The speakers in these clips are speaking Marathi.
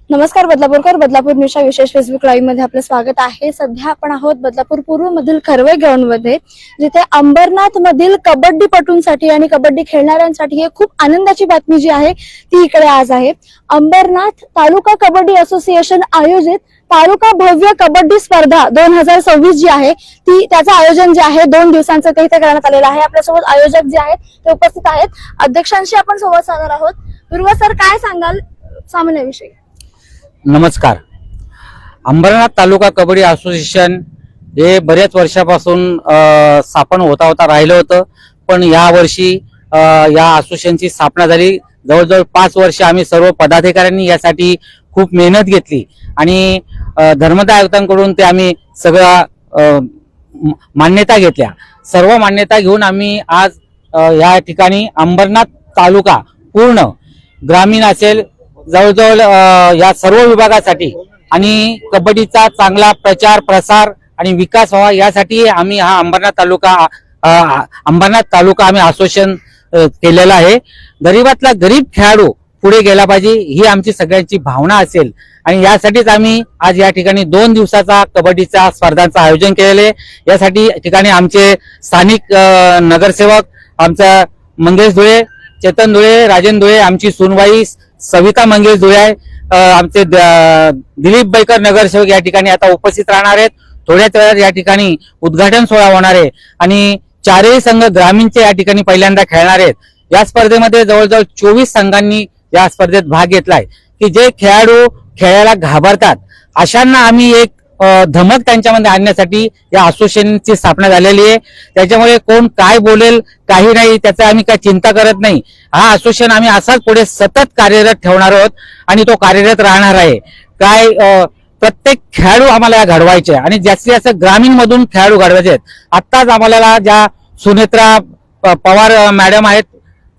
नमस्कार बदलापूरकर, बदलापूर न्यूजच्या विशेष फेसबुक लाईव्ह मध्ये आपलं स्वागत आहे। सध्या आपण आहोत बदलापूर पूर्व मधील खरवे ग्राउंड मध्ये, जिथे अंबरनाथ मधील कबड्डीपटूंसाठी आणि कबड्डी खेळणाऱ्यांसाठी एक खूप आनंदाची बातमी जी आहे ती इकडे आज आहे। अंबरनाथ तालुका कबड्डी असोसिएशन आयोजित तालुका भव्य कबड्डी स्पर्धा 2026 जी आहे ती त्याचं आयोजन जे आहे 2 दिवसांचं ते इथे करण्यात आलेलं आहे। आपल्यासोबत आयोजक जे आहेत ते उपस्थित आहेत। अध्यक्षांशी आपण संवाद साधणार आहोत। पूर्व सर, काय सांगाल सामन्याविषयी? नमस्कार। अंबरनाथ तालुका कबड्डी असोसिएशन हे बऱ्याच वर्षापासून स्थापन होता राहिलं होतं, पण या वर्षी या असोसिएशनची स्थापना झाली। जवळजवळ 5 वर्ष आम्ही सर्व पदाधिकाऱ्यांनी यासाठी खूप मेहनत घेतली आणि धर्मदाय आयुक्तांकडून ते आम्ही सगळं मान्यता घेतल्या। सर्व मान्यता घेऊन आम्ही आज या ठिकाणी अंबरनाथ तालुका पूर्ण ग्रामीण असेल, जवळजवळ या सर्व विभागासाठी आणि कबड्डीचा चांगला प्रचार प्रसार आणि विकास व्हावा यासाठी आम्ही हा अंबरनाथ तालुका आम्ही असोसिएशन केलेला आहे। गरीबातला गरीब खेळाडू पुढे गेला पाहिजे ही आमची सगळ्यांची भावना असेल आणि यासाठीच आम्ही आज या ठिकाणी 2 दिवसाचा कबड्डीचा स्पर्धांचं आयोजन केलेले आहे। यासाठी ठिकाणी आमचे स्थानिक नगरसेवक आमचा मंगेश धुळे, चेतन धुळे, राजेंद्र धुळे, आमची सुनबाई सविता मंगेश धुळे आहे, आमचे दिलीप बैकर नगरसेवक या ठिकाणी आता उपस्थित राहणार आहेत। थोड्याच वेळात या ठिकाणी उद्घाटन सोहळा होणार आहे आणि 4ही संघ ग्रामीणचे या ठिकाणी पहिल्यांदा खेळणार आहेत। या स्पर्धेमध्ये जवळजवळ 24 संघांनी या स्पर्धेत भाग घेतलाय की जे खेळाडू खेळायला घाबरतात अशांना आम्ही एक धमक त्यांच्यामध्ये आणण्यासाठी या असोसिएशनची स्थापना झालेली आहे। त्याच्यामुळे कोण काय बोलेल काही नाही, त्याचा आम्ही काय चिंता करत नाही। हा असोसिएशन आम्ही असाच पुढे सतत कार्यरत ठेवणार आहोत आणि तो कार्यरत राहणार आहे। काय प्रत्येक खेळाडू आम्हाला घडवायचे आणि जास्तीत जास्त ग्रामीण मधून खेळाडू घडवायचे आहेत। आत्ताच आम्हाला ज्या सुनेत्रा पवार मॅडम आहेत,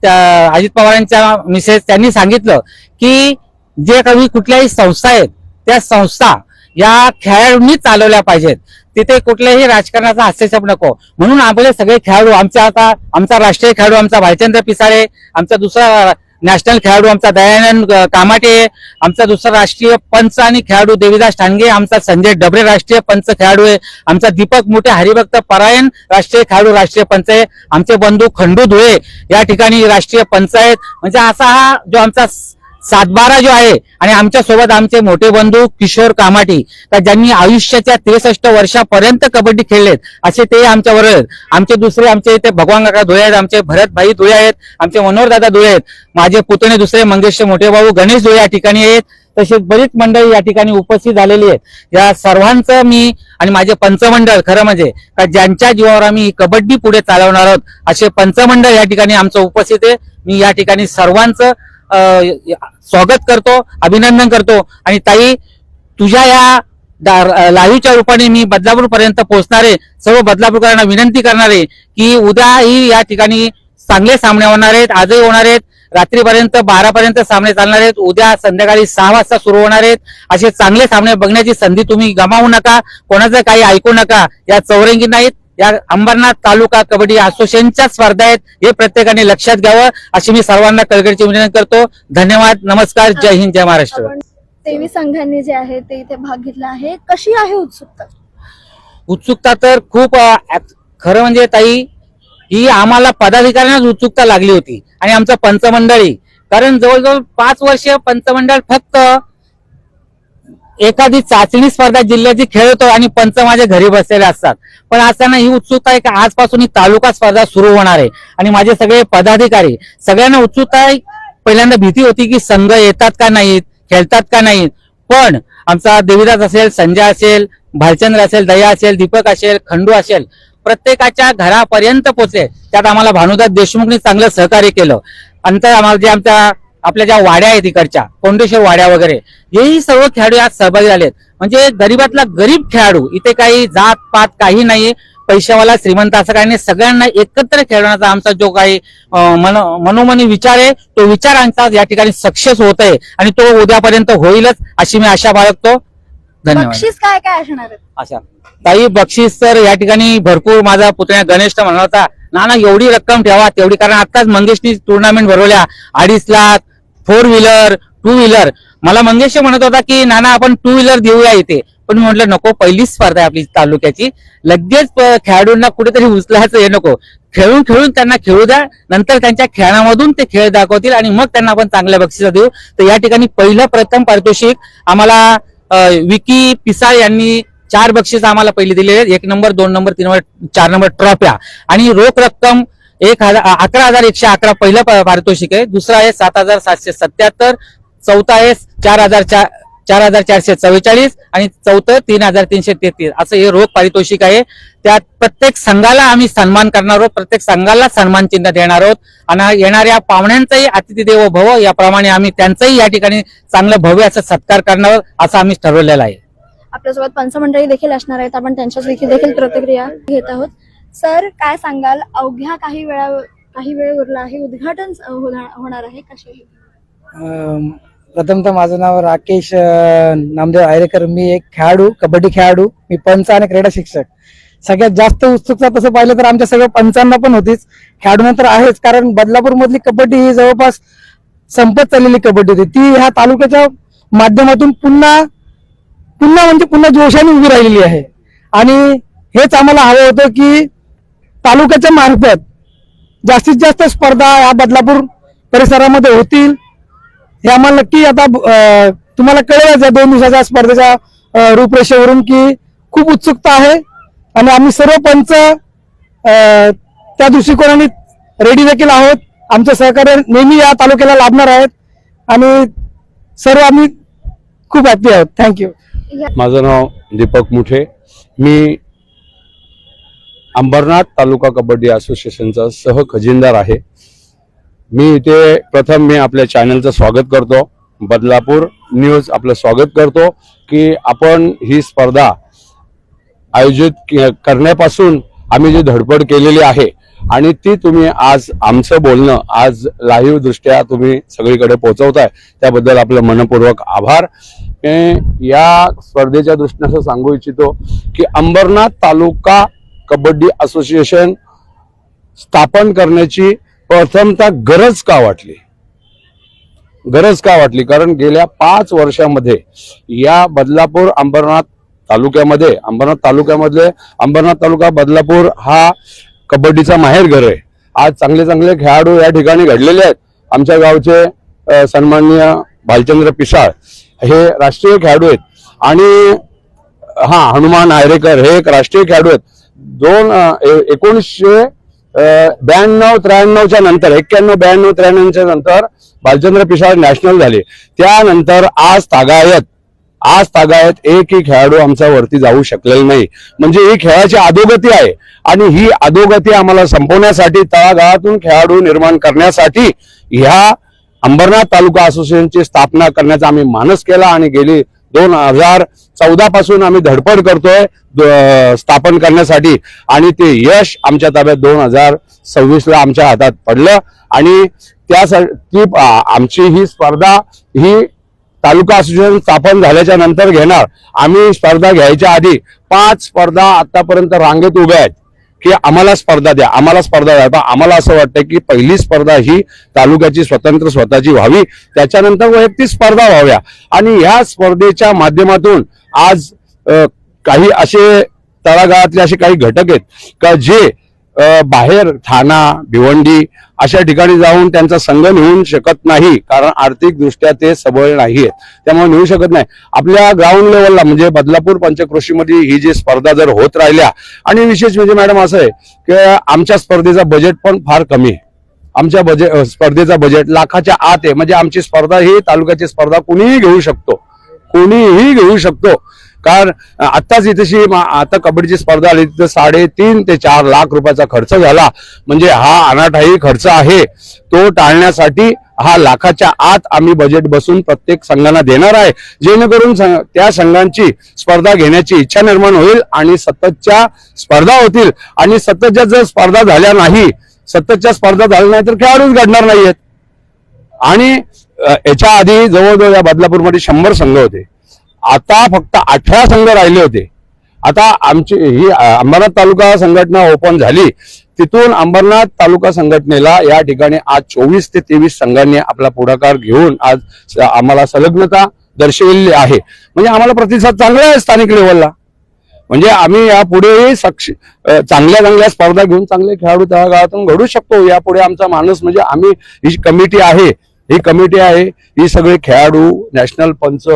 त्या अजित पवारांच्या मिसेस, त्यांनी सांगितलं की जे काही कुठल्याही संस्था आहेत त्या संस्था या खेळाडूंनी चालवल्या पाहिजेत, तिथे कुठल्याही राजकारणाचा हस्तक्षेप नको। म्हणून आपले सगळे खेळाडू आमचा राष्ट्रीय खेळाडू आमचा भालचंद्र पिसाळे, आमचा दुसरा नॅशनल खेळाडू आमचा दयानंद कामाटे, आमचा दुसरा राष्ट्रीय पंच आणि खेळाडू देवीदास ठाणगे, आमचा संजय डबरे राष्ट्रीय पंच खेळाडू आहे, आमचा दीपक मोठे हरिभक्त परायण राष्ट्रीय खेळाडू राष्ट्रीय पंच आहे, आमचे बंधू खंडू धुळे या ठिकाणी राष्ट्रीय पंच आहेत। म्हणजे असा हा जो आमचा 7-12 जो आहे आणि आमच्या सोबत आमचे मोठे बंधू किशोर कामाटी, ज्यांनी आयुष्याच्या 63 वर्षापर्यंत कबड्डी खेळलेत असे ते आमच्यावर आहेत। आमचे दुसरे आमचे इथे भगवान काका धुळे आहेत, आमचे भरत भाई धुळे आहेत, आमचे मनोहर दादा धुळे आहेत, माझे पुतणे दुसरे मंगेशचे मोठे भाऊ गणेश धुळे या ठिकाणी आहेत। तसेच बरीच मंडळी या ठिकाणी उपस्थित झालेली आहेत। या सर्वांचं मी आणि माझे पंचमंडळ खरं म्हणजे ज्यांच्या जीवावर आम्ही कबड्डी पुढे चालवणार आहोत असे पंचमंडळ या ठिकाणी आमचं उपस्थित आहे। मी या ठिकाणी सर्वांचं स्वागत करतो, अभिनंदन करतो आणि ताई, तुझ्या या लाईव्हच्या रूपाने मी बदलापूर पर्यंत पोहोचणारे सर्व बदलापूरकरांना विनंती करणार आहे की उद्याही या ठिकाणी चांगले सामने होणार आहेत, आजही होणार आहेत, रात्रीपर्यंत 12 पर्यंत सामने चालणार आहेत, उद्या संध्याकाळी 6 वाजता सुरू होणार आहेत। असे चांगले सामने बघण्याची संधी तुम्ही गमावू नका, कोणाचं काही ऐकू नका। या चौरंगी नाहीत, या अंबरनाथ तालुका कबड्डी असोसिएशनच्या स्पर्धा आहेत, हे प्रत्येकाने लक्षात घ्यावं अशी मी सर्वांना कळकळीची विनंती करतो। धन्यवाद, नमस्कार, जय हिंद, जय महाराष्ट्र। 23 संघांनी जे आहे ते इथे भाग घेतला आहे, कशी आहे उत्सुकता? उत्सुकता तर खूप, खरं म्हणजे ताई ही आम्हाला पदाधिकाऱ्यांनाच उत्सुकता लागली होती आणि आमचं पंचमंडळी, कारण जवळजवळ 5 वर्ष पंचमंडळ फक्त एखादी चाचणी स्पर्धा जिल्ह्याची खेळतो आणि पंच माझ्या घरी बसलेले असतात। पण असताना ही उत्सुकता आहे की आजपासून ही तालुका स्पर्धा सुरू होणार आहे आणि माझे सगळे पदाधिकारी सगळ्यांना उत्सुकता आहे। पहिल्यांदा भीती होती की संघ येतात का नाहीत, खेळतात का नाहीत, पण आमचा देवीदास असेल, संजय असेल, भालचंद्र असेल, दया असेल, दीपक असेल, खंडू असेल, प्रत्येकाच्या घरापर्यंत पोहोचले। त्यात आम्हाला भानुदास देशमुखनी चांगलं सहकार्य केलं। अंतर आम्हाला जे आपल्या ज्या वाड्या आहेत इकडच्या कोंडेश्वर वाड्या वगैरे, हेही सर्व खेळाडू आज सहभागी झालेत। म्हणजे गरीबातला गरीब खेळाडू, इथे काही जात पात काही नाही, पैशावाला श्रीमंत असं काही नाही, सगळ्यांना एकत्र खेळण्याचा आमचा जो काही मनोमनी विचार आहे तो विचार आमचा या ठिकाणी सक्सेस होत आहे आणि तो उद्यापर्यंत होईलच अशी मी आशा बाळगतो। धन्यवाद। बक्षीस काय काय असणार आहे? अच्छा ताई, बक्षीस तर या ठिकाणी भरपूर, माझा पुतण्या गणेश म्हणला होता ना एवढी रक्कम ठेवा तेवढी, कारण आताच मंगेशनी टुर्नामेंट भरवल्या 2.5 लाख, 4 व्हीलर 2 व्हीलर, मला मंगेश म्हणत होता की नाना आपण 2 व्हीलर देऊया इथे, पण मी म्हटलं नको, पहिलीच स्पर्धा आहे आपली तालुक्याची, लगेच खेळाडूंना कुठेतरी उचलायचं हे नको, खेळून खेळून त्यांना खेळू द्या, नंतर त्यांच्या खेळामधून ते खेळ दाखवतील आणि मग त्यांना आपण चांगल्या बक्षिसं देऊ. तर या ठिकाणी पहिलं प्रथम पारितोषिक आम्हाला विकी पिसाळ यांनी 4 बक्षीस आम्हाला पहिली दिलेली आहेत. 1 नंबर, 2 नंबर, 3 नंबर, 4 नंबर ट्रॉफ्या आणि रोख रक्कम 11,111 पहिलं पारितोषिक आहे. दुसरं आहे 7,777, चौथा आहे 4,444 आणि चौथं 3,333 असं हे रोख पारितोषिक आहे. त्यात प्रत्येक संघाला आम्ही सन्मान करणार आहोत, प्रत्येक संघाला सन्मान चिन्ह देणार आहोत आणि येणाऱ्या पाहुण्यांचाही अतिथी देवो भव याप्रमाणे आम्ही त्यांचाही या ठिकाणी चांगलं भव्य असं सत्कार करणार आहोत असं आम्ही ठरवलेलं आहे. आपल्यासोबत पंचमंडळी देखील असणार आहेत, आपण त्यांच्या देखील प्रतिक्रिया घेत आहोत. सर, काय सांगाल, अवघ्या काही वेळ उरला आहे, उद्घाटन होणार आहे, कसे? प्रथमतः माझं नाव राकेश नामदेव आयरेकर. मी एक खेळाडू, कबड्डी खेळाडू, मी पंच आणि क्रीडा शिक्षक. सगळ्यात जास्त उत्सुकता तसं पाहिलं तर आमच्या सगळ्या पंचांना पण होतीच, खेळाडूंना तर आहेच, कारण बदलापूर मधली कबड्डी ही जवळपास संपत चाललेली कबड्डी होती. ती ह्या तालुक्याच्या माध्यमातून पुन्हा जोशाने उभी राहिलेली आहे आणि हेच आम्हाला हवं होतं की तालुक्याच्या मार्फत जास्तीत जास्त स्पर्धा या बदलापूर परिसरामध्ये होतील. हे आम्हाला नक्की आता तुम्हाला कळेलच या 2 दिवसाच्या स्पर्धेच्या रूपरेषेवरून की खूप उत्सुकता आहे आणि आम्ही सर्व पंच त्या दृष्टिकोनाने रेडी देखील आहोत. आमचं सहकार्य नेहमी या तालुक्याला लाभणार आहेत आणि सर्व आम्ही खूप हॅपी आहोत. थँक्यू. माझं नाव दीपक मुठे. मी अंबरनाथ तालुका कबड्डी असोसिएशनचा सह खजिनदार आहे. मी इथे प्रथम आपल्या चॅनलचं स्वागत करतो, बदलापूर न्यूज आपलं स्वागत करतो की आपण ही स्पर्धा आयोजित करण्यापासून आम्ही जी धडपड केलेली आहे आणि ती तुम्ही आज आमचं बोलणं आज लाईव्ह दृष्ट्या तुम्ही सगळीकडे पोहोचवताय, त्याबद्दल आपलं मनपूर्वक आभार. या स्पर्धेच्या दृष्टीने असं सांगू इच्छितो की अंबरनाथ तालुका कबड्डी असोसिएशन स्थापन करण्याची प्रथमतः गरज का वाटली, कारण गेल्या 5 वर्षामध्ये या बदलापूर अंबरनाथ तालुका बदलापूर हा कबड्डीचा माहेरघर आहे. आज चांगले चांगले खेळाडू या ठिकाणी घडलेले आहेत. आमच्या गावचे सन्माननीय भालचंद्र पिसाळ हे राष्ट्रीय खेळाडू आहेत आणि हनुमान आयरेकर हे एक राष्ट्रीय खेळाडू आहेत. 1992-93च्या नंतर 91-92-93च्या नंतर भालचंद्र पिसाळ नॅशनल झाले. त्यानंतर आज तागायत एकही खेळाडू आमचा वरती जाऊ शकलेला नाही. म्हणजे ही खेळाची अधोगती आहे आणि ही अधोगती आम्हाला संपवण्यासाठी, तळागाळातून खेळाडू निर्माण करण्यासाठी ह्या अंबरनाथ तालुका असोसिएशनची स्थापना करण्याचा आम्ही मानस केला आणि गेली 2014 पासून आम्ही धडपड करतोय स्थापन करण्यासाठी आणि ते यश आमच्या ताब्यात 2026ला आमच्या हातात पडलं आणि त्यासाठी आमची ही स्पर्धा ही तालुका असोसिएशन स्थापन झाल्याच्या नंतर घेणार. आम्ही स्पर्धा घ्यायच्या आधी 5 स्पर्धा आतापर्यंत रांगेत उभ्या आहेत की आम्हाला स्पर्धा द्या. पण आम्हाला असं वाटतं की पहिली स्पर्धा ही तालुक्याची स्वतःची व्हावी, त्याच्यानंतर वैयक्तिक स्पर्धा व्हाव्या आणि ह्या स्पर्धेच्या माध्यमातून आज काही असे तळागाळातले असे काही घटक आहेत का जे बाहेर ठाणा, भिवंडी अशा ठिकाणी जाऊन त्यांचा संघ नेऊ शकत नाही, कारण आर्थिक दृष्ट्या ते सबळ नाही आहेत, त्यामुळे नेऊ शकत नाही. आपल्या ग्राउंड लेवलला म्हणजे बदलापूर पंचक्रोशीमध्ये ही जी स्पर्धा जर होत राहिल्या आणि विशेष म्हणजे मॅडम असं आहे की आमच्या स्पर्धेचा बजेट पण फार कमी आहे. आमच्या स्पर्धेचा बजेट लाखाच्या आत आहे. म्हणजे आमची स्पर्धा ही तालुक्याची स्पर्धा कोणीही घेऊ शकतो. कारण आत्ताच इथेशी आता कबड्डीची स्पर्धा आली तर 3.5 ते 4 लाख रुपयाचा खर्च झाला. म्हणजे हा अनाठायी खर्च आहे, तो टाळण्यासाठी हा लाखाच्या आत आम्ही बजेट बसून प्रत्येक संघांना देणार आहे, जेणेकरून त्या संघांची स्पर्धा घेण्याची इच्छा निर्माण होईल आणि सततच्या स्पर्धा होतील आणि सततच्या जर स्पर्धा झाल्या नाही तर खेळाडूच घडणार नाहीयेत. आणि याच्या आधी जवळजवळ या बदलापूरमध्ये 100 संघ होते, आता फक्त 18 संघ राहिले होते. आता आमची ही अंबरनाथ तालुका संघटना ओपन झाली, तिथून अंबरनाथ तालुका संघटनेला या ठिकाणी आज 24 ते 23 संघांनी आपला पुढाकार घेऊन आज आम्हाला संलग्नता दर्शविलेली आहे. म्हणजे आम्हाला प्रतिसाद चांगला आहे स्थानिक लेवलला. म्हणजे आम्ही यापुढेही चांगल्या स्पर्धा घेऊन चांगले खेळाडू त्या गावातून घडू शकतो. यापुढे आमचा माणूस म्हणजे आम्ही ही कमिटी आहे ही सगळे खेळाडू, नॅशनल पंच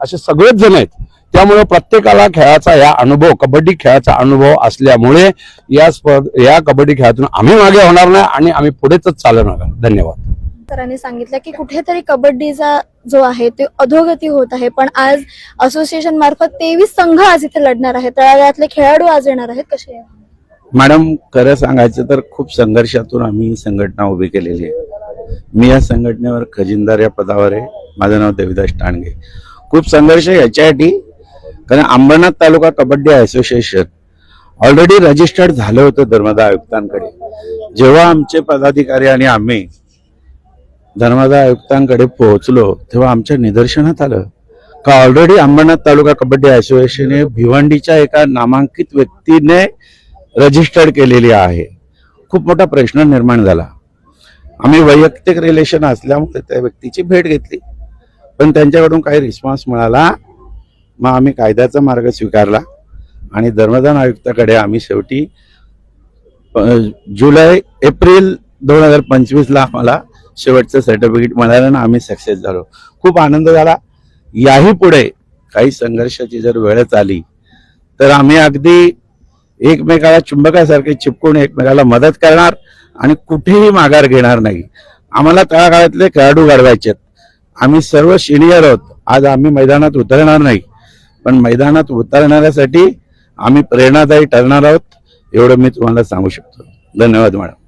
असे सगळेच जण आहेत. त्यामुळे प्रत्येकाला खेळाचा अनुभव, कबड्डी खेळाचा अनुभव असल्यामुळे या कबड्डी खेळातून आम्ही मागे होणार नाही आणि आम्ही पुढेच चालणार. धन्यवाद. सरांनी सांगितलं की कुठेतरी कबड्डीचा जो आहे ते अधोगती होत आहे, पण आज असोसिएशन मार्फत 23 संघ आज इथे लढणार आहेत. तळागाळातले खेळाडू आज येणार आहेत. कसे आहे मॅडम? खरं सांगायचं तर खूप संघर्षातून आम्ही ही संघटना उभी केलेली आहे. मी या संघटनेवर खजिनदार या पदावर आहे. माझं नाव देविदास टाणगे. खूप संघर्ष याच्यासाठी कारण अंबरनाथ तालुका कबड्डी असोसिएशन ऑलरेडी रजिस्टर्ड झालं होतं धर्मादाय आयुक्तांकडे. जेव्हा आमचे पदाधिकारी आणि आम्ही धर्मादाय आयुक्तांकडे पोहोचलो तेव्हा आमच्या निदर्शनात आलं का ऑलरेडी अंबरनाथ तालुका कबड्डी असोसिएशन हे भिवंडीच्या एका नामांकित व्यक्तीने रजिस्टर्ड केलेली आहे. खूप मोठा प्रश्न निर्माण झाला. आम्ही वैयक्तिक रिलेशन असल्यामुळे त्या व्यक्तीची भेट घेतली, पण त्यांच्याकडून काही रिस्पॉन्स मिळाला. मग आम्ही कायद्याचा मार्ग स्वीकारला आणि धर्मदान आयुक्ताकडे आम्ही शेवटी एप्रिल 2025 आम्हाला शेवटचं सर्टिफिकेट मिळालं आणि आम्ही सक्सेस झालो. खूप आनंद झाला. याही पुढे काही संघर्षाची जर वेळच आली तर आम्ही अगदी एकमेकाला चुंबकासारखे चिपकून एकमेकाला मदत करणार आणि कुठेही माघार घेणार नाही. आम्हाला तळागाळातले खेळाडू घडवायचे आहेत. आम्ही सर्व सिनियर आहोत. आज आम्ही मैदानात उतरणार नाही, पण मैदानात उतरण्यासाठी आम्ही प्रेरणादायी ठरणार आहोत एवढं मी तुम्हाला सांगू शकतो. धन्यवाद मॅडम.